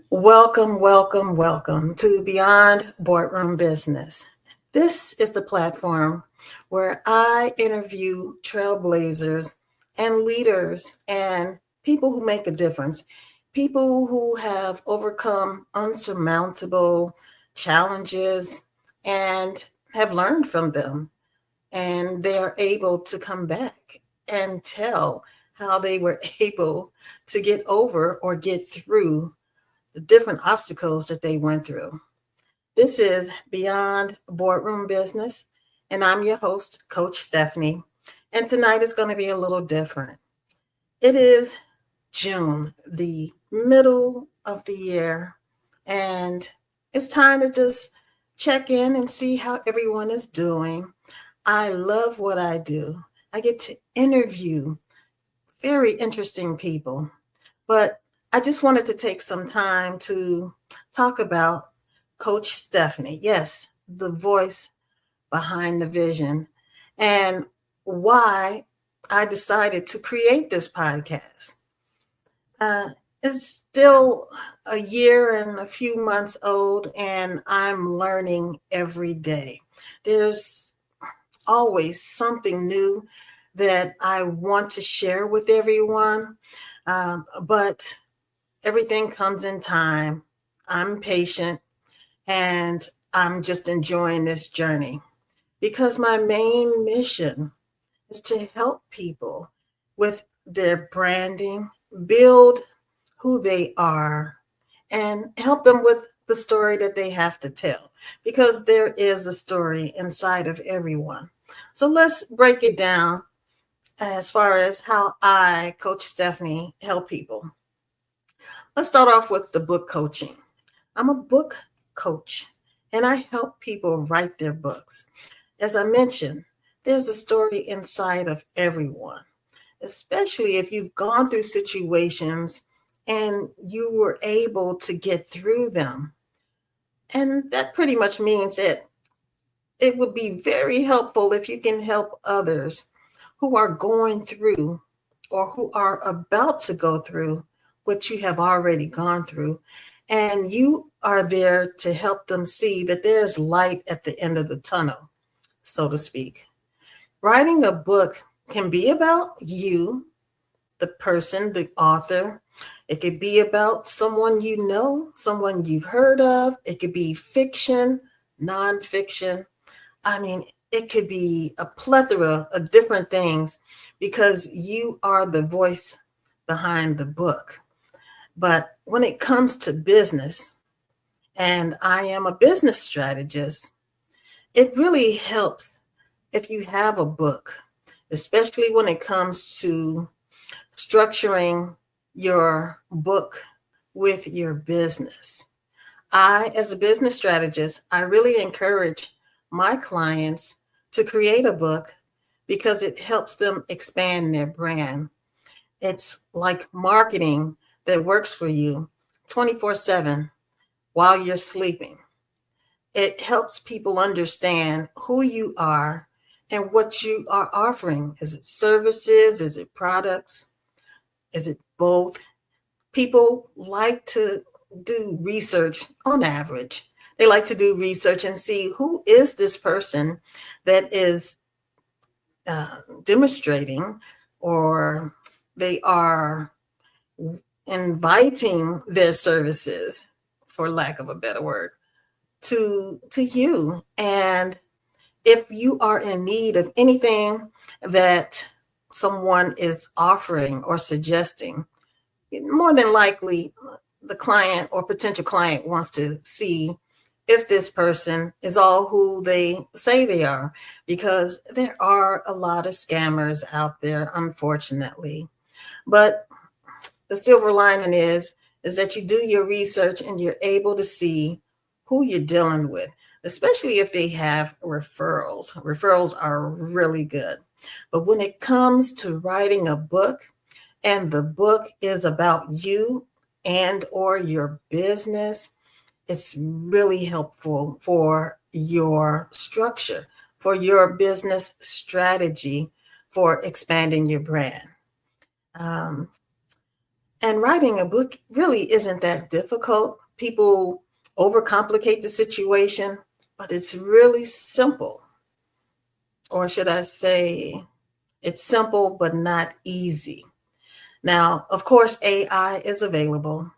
Welcome, welcome, welcome to Beyond Boardroom Business. This is the platform where I interview trailblazers and leaders and people who make a difference, people who have overcome unsurmountable challenges and have learned from them. And they are able to come back and tell how they were able to get over or get through the different obstacles that they went through. This is Beyond Boardroom Business, and I'm your host, Coach Steffanie. And tonight is going to be a little different. It is June, the middle of the year, and it's time to just check in and see how everyone is doing. I love what I do. I get to interview very interesting people, but I just wanted to take some time to talk about Coach Steffanie. Yes, the voice behind the vision, and why I decided to create this podcast. It's still a year and a few months old, and I'm learning every day. There's always something new that I want to share with everyone, but everything comes in time. I'm patient and I'm just enjoying this journey because my main mission is to help people with their branding, build who they are, and help them with the story that they have to tell because there is a story inside of everyone. So let's break it down as far as how I, Coach Steffanie, help people. Let's start off with the book coaching. I'm a book coach and I help people write their books. As I mentioned, there's a story inside of everyone, especially if you've gone through situations and you were able to get through them. And that pretty much means that it would be very helpful if you can help others who are going through or who are about to go through what you have already gone through. And you are there to help them see that there's light at the end of the tunnel, so to speak. Writing a book can be about you, the person, the author. It could be about someone you know, someone you've heard of. It could be fiction, nonfiction. I mean, it could be a plethora of different things because you are the voice behind the book. But when it comes to business, and I am a business strategist, it really helps if you have a book, especially when it comes to structuring your book with your business. I, as a business strategist, I really encourage my clients to create a book because it helps them expand their brand. It's like marketing that works for you 24/7 while you're sleeping. It helps people understand who you are and what you are offering. Is it services? Is it products? Is it both? People like to do research on average. They like to do research and see who is this person that is demonstrating or they are inviting their services, for lack of a better word, to you. And if you are in need of anything that someone is offering or suggesting, more than likely the client or potential client wants to see if this person is all who they say they are, because there are a lot of scammers out there, unfortunately. But the silver lining is that you do your research and you're able to see who you're dealing with, especially if they have referrals. Referrals are really good. But when it comes to writing a book, and the book is about you and or your business, it's really helpful for your structure, for your business strategy, for expanding your brand. Um, And writing a book really isn't that difficult. People overcomplicate the situation, but it's really simple. Or should I say, it's simple but not easy. Now, of course, AI is available.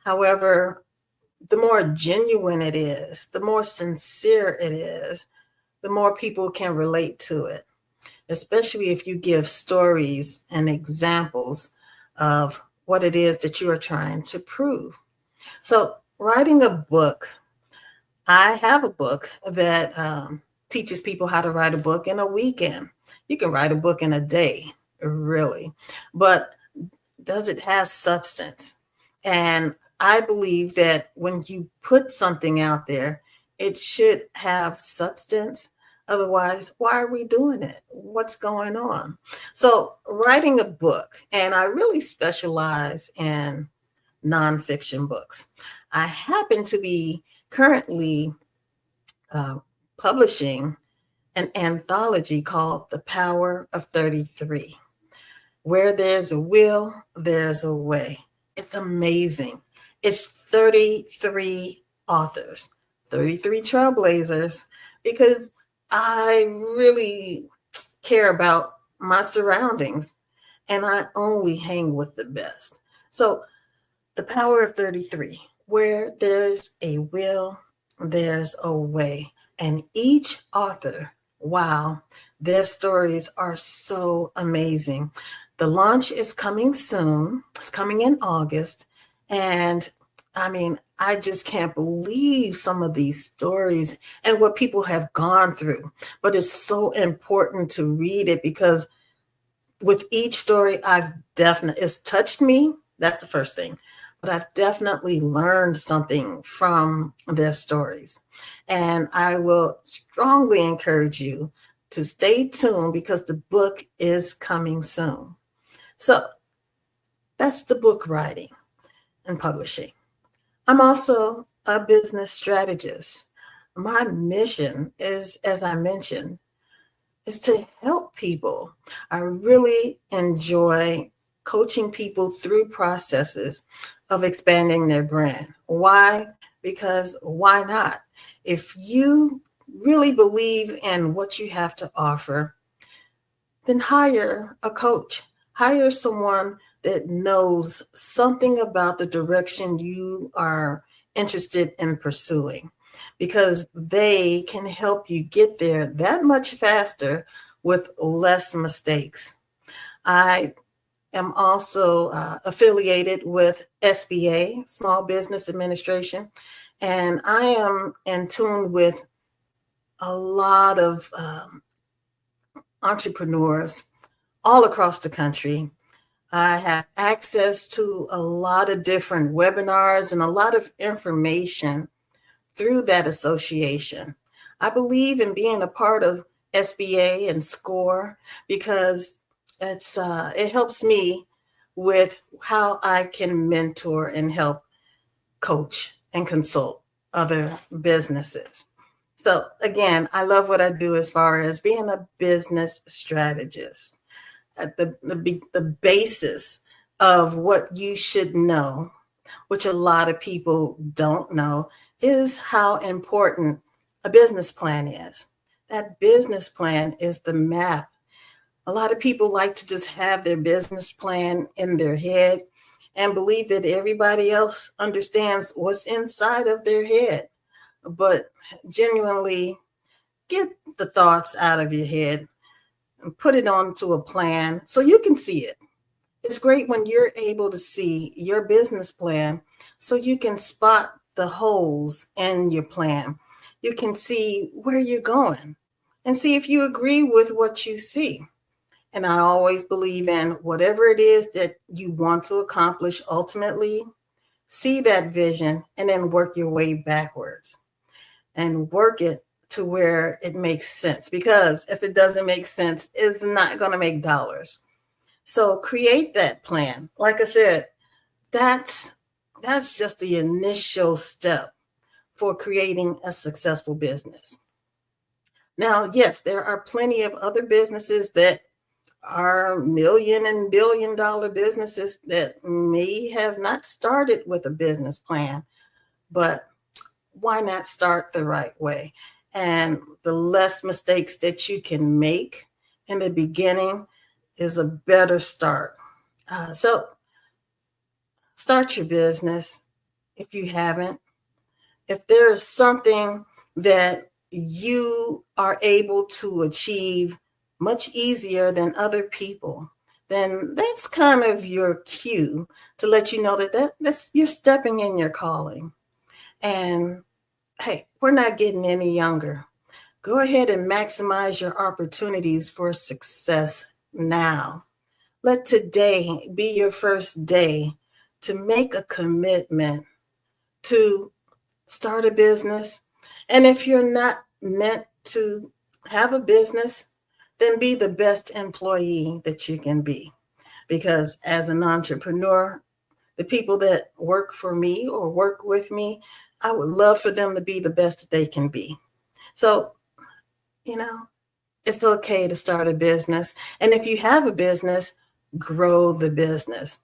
However, the more genuine it is, the more sincere it is, the more people can relate to it, especially if you give stories and examples of what it is that you are trying to prove. So, writing a book, I have a book that teaches people how to write a book in a weekend. You can write a book in a day, really. But does it have substance? And I believe that when you put something out there, it should have substance. Otherwise, why are we doing it? What's going on? So, writing a book, and I really specialize in nonfiction books. I happen to be currently uh, publishing an anthology called The Power of 33. Where there's a will, there's a way. It's amazing. It's 33 authors, 33 trailblazers, because I really care about my surroundings and I only hang with the best. So, the power of 33, where there's a will, there's a way. And each author, wow, their stories are so amazing. The launch is coming soon. It's coming in August. And I mean, I just can't believe some of these stories and what people have gone through. But it's so important to read it because with each story, it's touched me. That's the first thing. But I've definitely learned something from their stories. And I will strongly encourage you to stay tuned because the book is coming soon. So that's the book writing and publishing. I'm also a business strategist. My mission is, as I mentioned, is to help people. I really enjoy coaching people through processes of expanding their brand. Why? Because why not? If you really believe in what you have to offer, then hire a coach. Hire someone that knows something about the direction you are interested in pursuing because they can help you get there that much faster with less mistakes. I am also affiliated with SBA, Small Business Administration, and I am in tune with a lot of entrepreneurs all across the country. I have access to a lot of different webinars and a lot of information through that association. I believe in being a part of SBA and SCORE because it helps me with how I can mentor and help coach and consult other businesses. So again, I love what I do as far as being a business strategist. At the basis of what you should know, which a lot of people don't know, is how important a business plan is. That business plan is the map. A lot of people like to just have their business plan in their head and believe that everybody else understands what's inside of their head. But genuinely, get the thoughts out of your head and put it onto a plan so you can see it. It's great when you're able to see your business plan so you can spot the holes in your plan. You can see where you're going and see if you agree with what you see. And I always believe in whatever it is that you want to accomplish ultimately, see that vision and then work your way backwards and work it to where it makes sense. Because if it doesn't make sense, it's not going to make dollars. So create that plan. Like I said, that's just the initial step for creating a successful business. Now, yes, there are plenty of other businesses that are million and billion dollar businesses that may have not started with a business plan, but why not start the right way? And the less mistakes that you can make in the beginning is a better start. So start your business if you haven't. If there is something that you are able to achieve much easier than other people, then that's kind of your cue to let you know that's you're stepping in your calling. And hey, we're not getting any younger. Go ahead and maximize your opportunities for success now. Let today be your first day to make a commitment to start a business. And if you're not meant to have a business, then be the best employee that you can be. Because as an entrepreneur, the people that work for me or work with me, I would love for them to be the best that they can be. So, it's okay to start a business. And if you have a business, grow the business.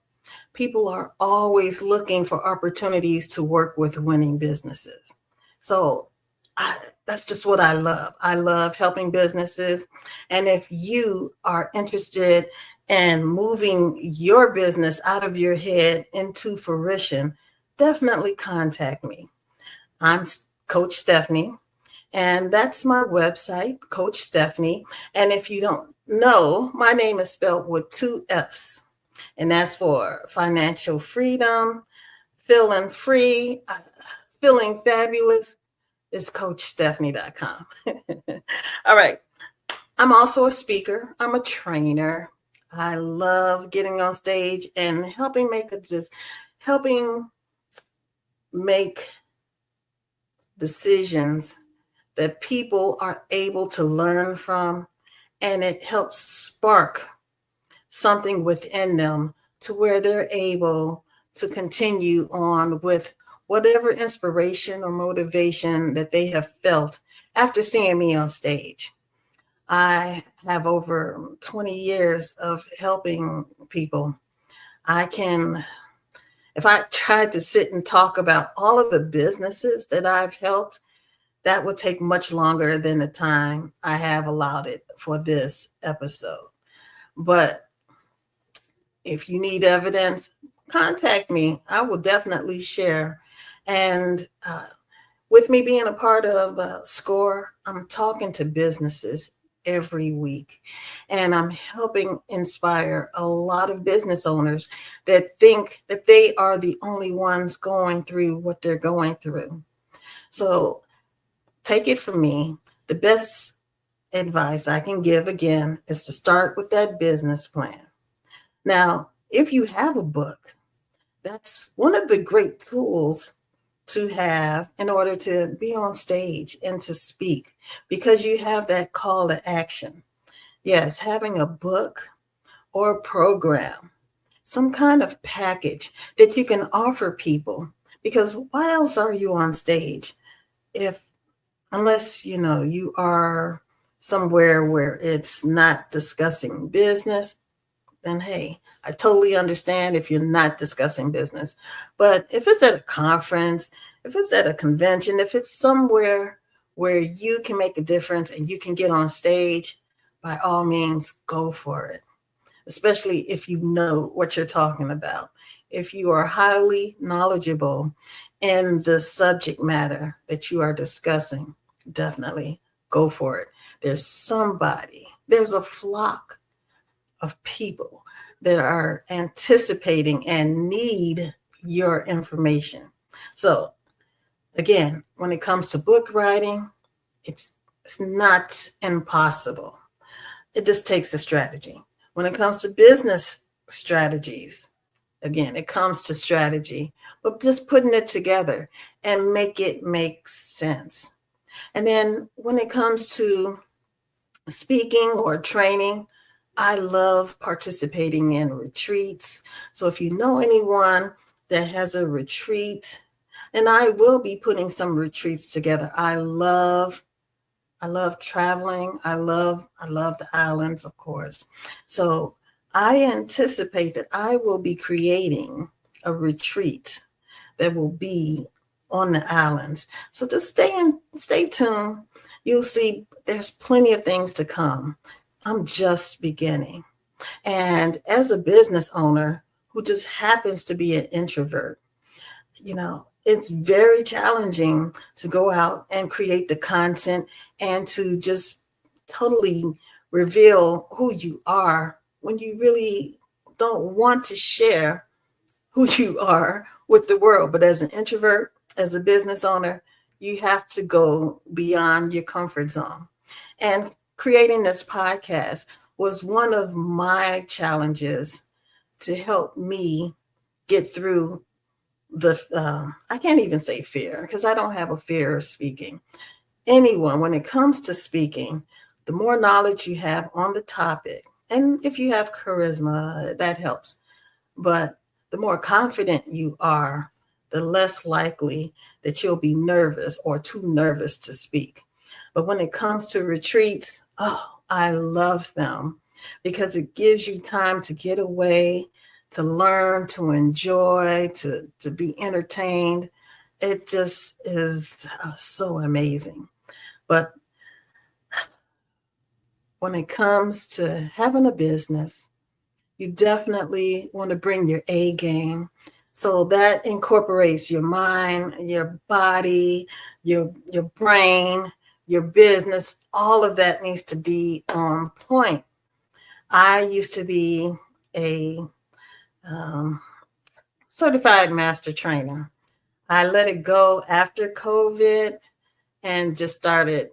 People are always looking for opportunities to work with winning businesses. So that's just what I love. I love helping businesses. And if you are interested in moving your business out of your head into fruition, definitely contact me. I'm Coach Steffanie, and that's my website, CoachSteffanie. And if you don't know, my name is spelled with 2 F's. And that's for financial freedom, feeling free, feeling fabulous. Is CoachSteffanie.com. All right. I'm also a speaker. I'm a trainer. I love getting on stage and helping make decisions that people are able to learn from, and it helps spark something within them to where they're able to continue on with whatever inspiration or motivation that they have felt after seeing me on stage. I have over 20 years of helping people. If I tried to sit and talk about all of the businesses that I've helped, that would take much longer than the time I have allotted for this episode. But if you need evidence, contact me. I will definitely share. And with me being a part of SCORE, I'm talking to businesses every week. And I'm helping inspire a lot of business owners that think that they are the only ones going through what they're going through. So take it from me. The best advice I can give, again, is to start with that business plan. Now, if you have a book, that's one of the great tools to have in order to be on stage and to speak, because you have that call to action. Yes, having a book or a program, some kind of package that you can offer people, because why else are you on stage unless you are somewhere where it's not discussing business? Then hey, I totally understand if you're not discussing business. But if it's at a conference, if it's at a convention, if it's somewhere where you can make a difference and you can get on stage, by all means, go for it. Especially if you know what you're talking about. If you are highly knowledgeable in the subject matter that you are discussing, definitely go for it. There's a flock of people that are anticipating and need your information. So again, when it comes to book writing, it's not impossible. It just takes a strategy. When it comes to business strategies, again, it comes to strategy, but just putting it together and make it make sense. And then when it comes to speaking or training, I love participating in retreats. So if you know anyone that has a retreat, and I will be putting some retreats together. I love I love traveling. I love the islands, of course. So I anticipate that I will be creating a retreat that will be on the islands. So just stay tuned. You'll see there's plenty of things to come. I'm just beginning. And as a business owner who just happens to be an introvert, it's very challenging to go out and create the content and to just totally reveal who you are when you really don't want to share who you are with the world. But as an introvert, as a business owner, you have to go beyond your comfort zone. And creating this podcast was one of my challenges to help me get through I can't even say fear, because I don't have a fear of speaking. Anyone, when it comes to speaking, the more knowledge you have on the topic, and if you have charisma, that helps. But the more confident you are, the less likely that you'll be nervous or too nervous to speak. But when it comes to retreats, I love them because it gives you time to get away, to learn, to enjoy, to be entertained. It just is so amazing. But when it comes to having a business, you definitely want to bring your A game. So that incorporates your mind, your body, your brain, your business. All of that needs to be on point. I used to be a certified master trainer. I let it go after COVID and just started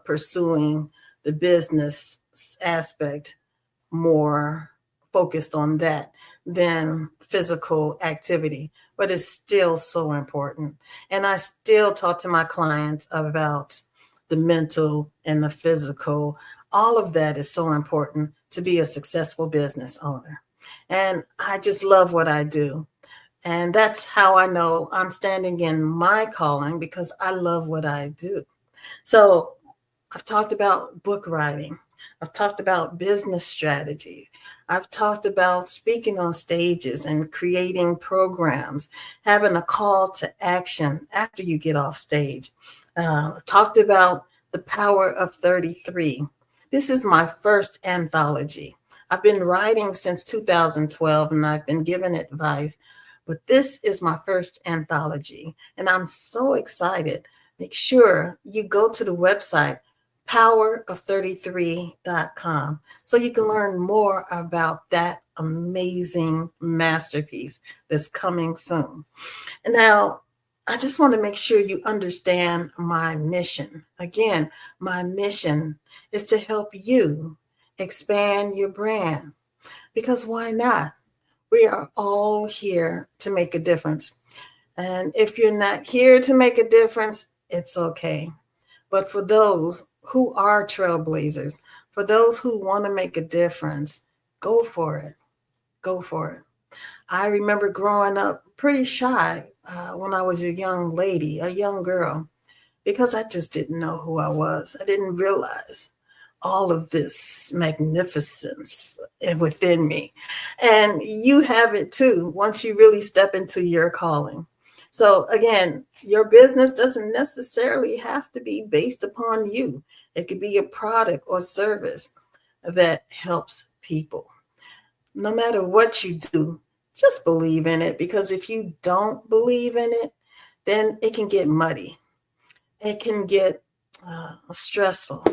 pursuing the business aspect, more focused on that than physical activity. But it's still so important. And I still talk to my clients about the mental and the physical. All of that is so important to be a successful business owner. And I just love what I do. And that's how I know I'm standing in my calling, because I love what I do. So I've talked about book writing. I've talked about business strategy. I've talked about speaking on stages and creating programs, having a call to action after you get off stage. Talked about the power of 33. This is my first anthology. I've been writing since 2012 and I've been given advice, but this is my first anthology and I'm so excited. Make sure you go to the website, powerof33.com, so you can learn more about that amazing masterpiece that's coming soon. And now, I just want to make sure you understand my mission. Again, my mission is to help you expand your brand, because why not? We are all here to make a difference. And if you're not here to make a difference, it's okay. But for those who are trailblazers, for those who want to make a difference, go for it. Go for it. I remember growing up pretty shy when I was a young lady, a young girl, because I just didn't know who I was. I didn't realize all of this magnificence within me. And you have it too, once you really step into your calling. So again, your business doesn't necessarily have to be based upon you. It could be a product or service that helps people. No matter what you do, just believe in it, because if you don't believe in it, then it can get muddy. It can get stressful,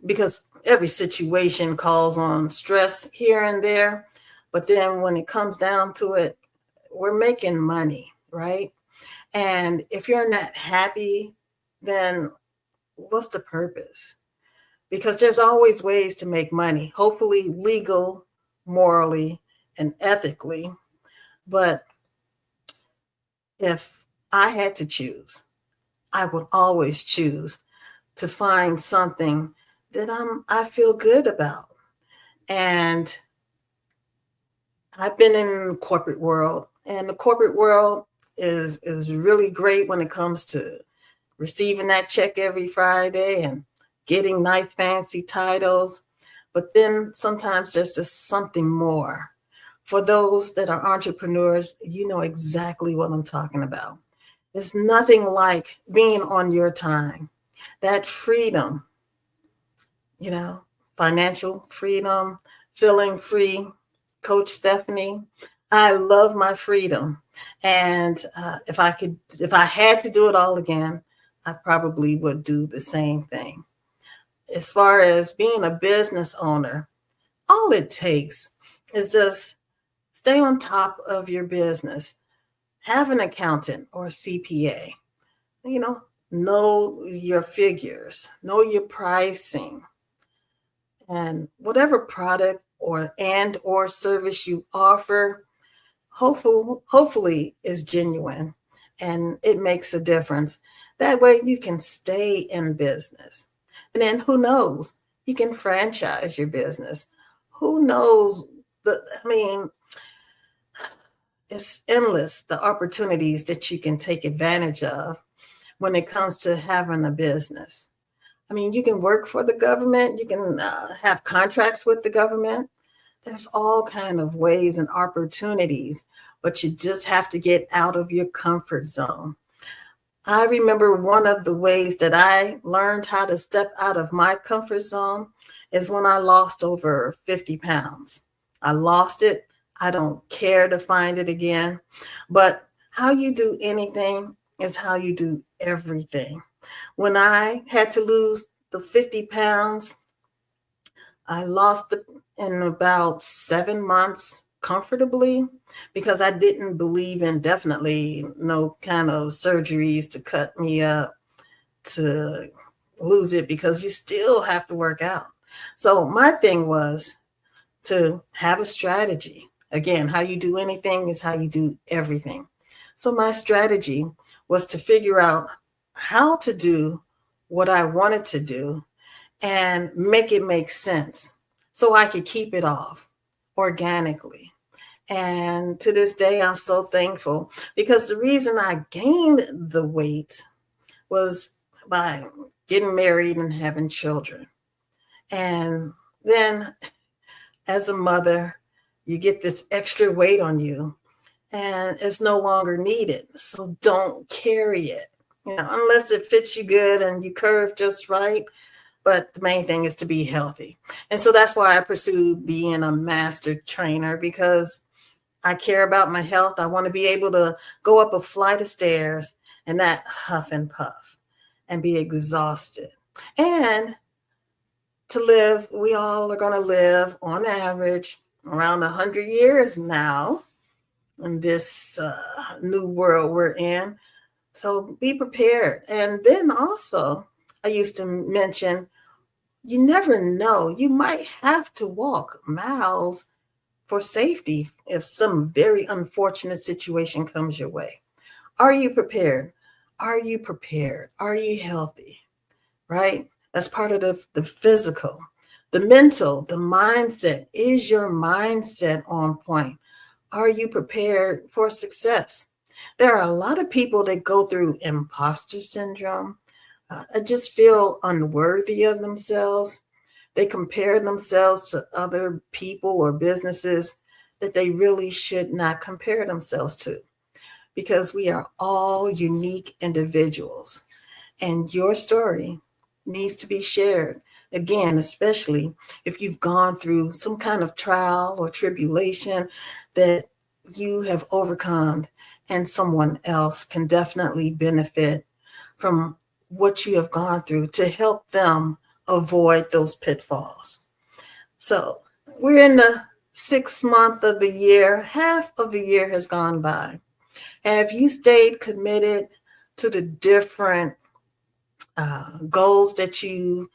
because every situation calls on stress here and there. But then when it comes down to it, we're making money, right? And if you're not happy, then what's the purpose? Because there's always ways to make money, hopefully legal, morally, and ethically. But if I had to choose, I would always choose to find something that I feel good about. And I've been in the corporate world, and the corporate world is really great when it comes to receiving that check every Friday and getting nice fancy titles. But then sometimes there's just something more. For those that are entrepreneurs, you know exactly what I'm talking about. It's nothing like being on your time, that freedom, you know, financial freedom, feeling free. Coach Steffanie, I love my freedom. And if I had to do it all again, I probably would do the same thing. As far as being a business owner, all it takes is just stay on top of your business. Have an accountant or a CPA. You know your figures, know your pricing, and whatever product or service you offer, hopefully is genuine and it makes a difference. That way you can stay in business. And then who knows, you can franchise your business. Who knows? I mean, it's endless the opportunities that you can take advantage of when it comes to having a business. I mean, you can work for the government, you can have contracts with the government. There's all kind of ways and opportunities, but you just have to get out of your comfort zone. I remember one of the ways that I learned how to step out of my comfort zone is when I lost over 50 pounds. I lost it. I don't care to find it again. But how you do anything is how you do everything. When I had to lose the 50 pounds, I lost it in about 7 months comfortably because I didn't believe in definitely no kind of surgeries to cut me up to lose it because you still have to work out. So my thing was to have a strategy. Again, how you do anything is how you do everything. So my strategy was to figure out how to do what I wanted to do and make it make sense so I could keep it off organically. And to this day, I'm so thankful because the reason I gained the weight was by getting married and having children. And then as a mother, you get this extra weight on you and it's no longer needed. So don't carry it, unless it fits you good and you curve just right. But the main thing is to be healthy. And so that's why I pursued being a master trainer, because I care about my health. I want to be able to go up a flight of stairs and not huff and puff and be exhausted. And to live, we all are going to live on average around 100 years now in this new world we're in. So be prepared. And then also, I used to mention, you never know. You might have to walk miles for safety if some very unfortunate situation comes your way. Are you prepared? Are you prepared? Are you healthy? Right? That's part of the physical. The mental, the mindset. Is your mindset on point? Are you prepared for success? There are a lot of people that go through imposter syndrome. Just feel unworthy of themselves. They compare themselves to other people or businesses that they really should not compare themselves to, because we are all unique individuals and your story needs to be shared. Again, especially if you've gone through some kind of trial or tribulation that you have overcome, and someone else can definitely benefit from what you have gone through to help them avoid those pitfalls. So we're in the 6th month of the year. Half of the year has gone by. Have you stayed committed to the different goals that you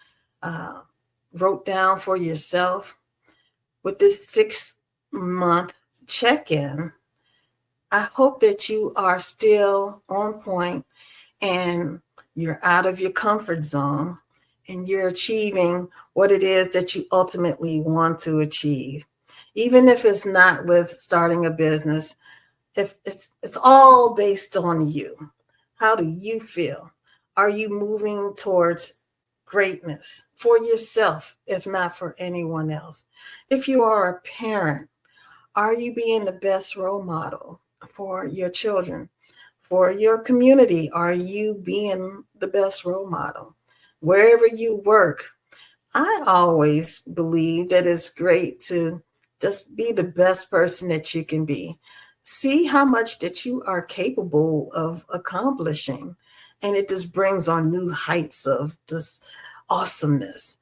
wrote down for yourself? With this 6th month check-in, I hope that you are still on point and you're out of your comfort zone and you're achieving what it is that you ultimately want to achieve. Even if it's not with starting a business, if it's all based on you. How do you feel? Are you moving towards greatness for yourself, if not for anyone else? If you are a parent, are you being the best role model for your children? For your community, are you being the best role model? Wherever you work, I always believe that it's great to just be the best person that you can be. See how much that you are capable of accomplishing. And it just brings on new heights of this awesomeness.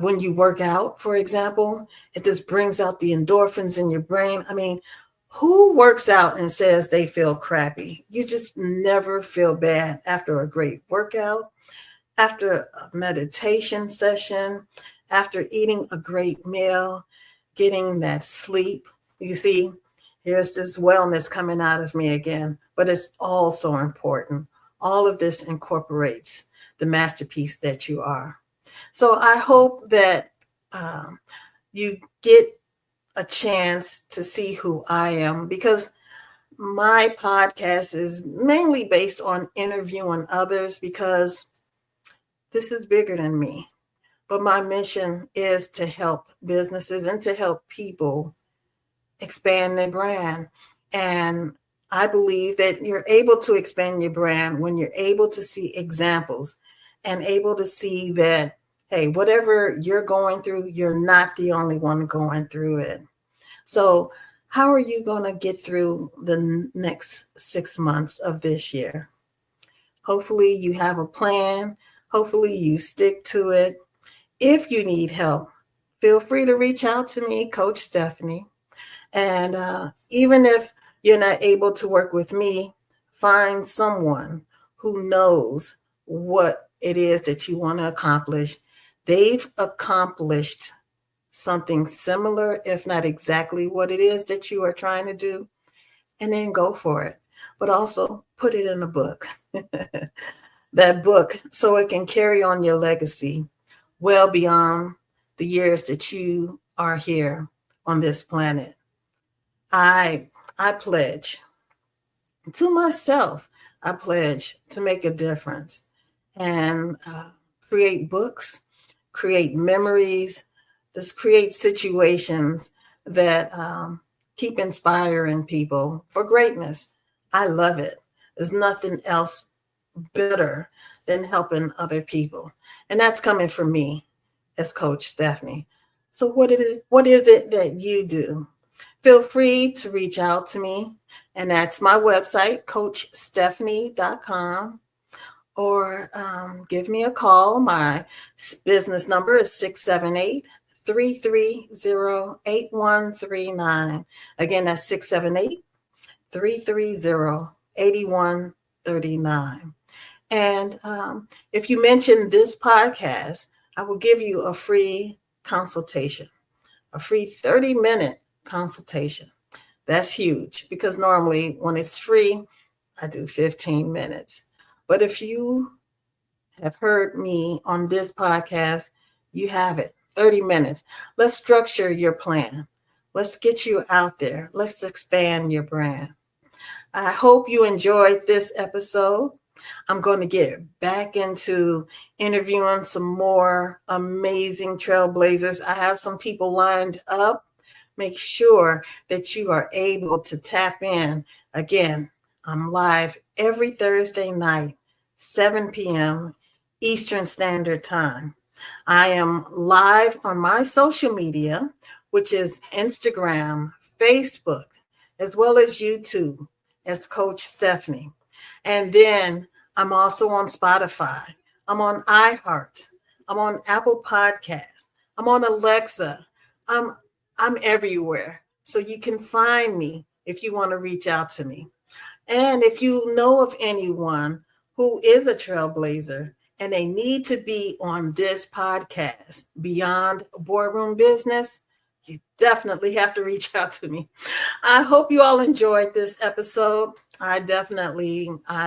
When you work out, for example, it just brings out the endorphins in your brain. I mean, who works out and says they feel crappy? You just never feel bad after a great workout, after a meditation session, after eating a great meal, getting that sleep. You see, here's this wellness coming out of me again, but it's all so important. All of this incorporates the masterpiece that you are. So I hope that you get a chance to see who I am, because my podcast is mainly based on interviewing others, because this is bigger than me. But my mission is to help businesses and to help people expand their brand. And I believe that you're able to expand your brand when you're able to see examples and able to see that, hey, whatever you're going through, you're not the only one going through it. So how are you going to get through the next 6 months of this year? Hopefully you have a plan. Hopefully you stick to it. If you need help, feel free to reach out to me, Coach Steffanie. And even if you're not able to work with me, find someone who knows what it is that you want to accomplish. They've accomplished something similar, if not exactly what it is that you are trying to do, and then go for it. But also put it in a book, that book, so it can carry on your legacy well beyond the years that you are here on this planet. I pledge to myself, I pledge to make a difference and create books, create memories, just create situations that keep inspiring people for greatness. I love it. There's nothing else better than helping other people. And that's coming from me as Coach Steffanie. So what is it that you do? Feel free to reach out to me. And that's my website, CoachSteffanie.com. Or give me a call. My business number is 678-330-8139. Again, that's 678-330-8139. And if you mention this podcast, I will give you a free consultation, a free 30-minute consultation. That's huge, because normally when it's free, I do 15 minutes. But if you have heard me on this podcast, you have it, 30 minutes. Let's structure your plan. Let's get you out there. Let's expand your brand. I hope you enjoyed this episode. I'm going to get back into interviewing some more amazing trailblazers. I have some people lined up. Make sure that you are able to tap in. Again, I'm live every Thursday night, 7 p.m. Eastern Standard Time. I am live on my social media, which is Instagram, Facebook, as well as YouTube, as Coach Steffanie. And then I'm also on Spotify. I'm on iHeart. I'm on Apple Podcasts. I'm on Alexa. I'm everywhere. So you can find me if you want to reach out to me. And if you know of anyone who is a trailblazer and they need to be on this podcast, Beyond Boardroom Business, you definitely have to reach out to me. I hope you all enjoyed this episode. I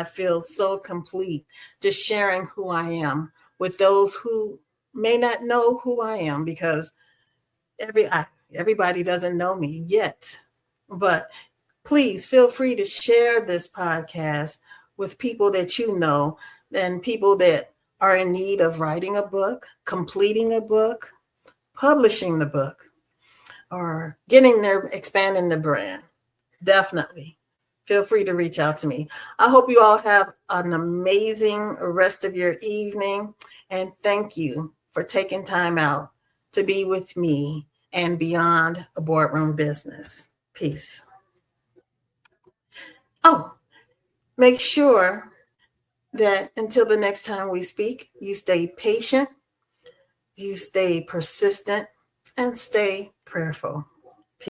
feel so complete just sharing who I am with those who may not know who I am, because everybody doesn't know me yet. But please feel free to share this podcast with people that you know and people that are in need of writing a book, completing a book, publishing the book, or expanding the brand, definitely feel free to reach out to me. I hope you all have an amazing rest of your evening. And thank you for taking time out to be with me and beyond a boardroom business. Peace. Oh, make sure that until the next time we speak, you stay patient, you stay persistent, and stay prayerful.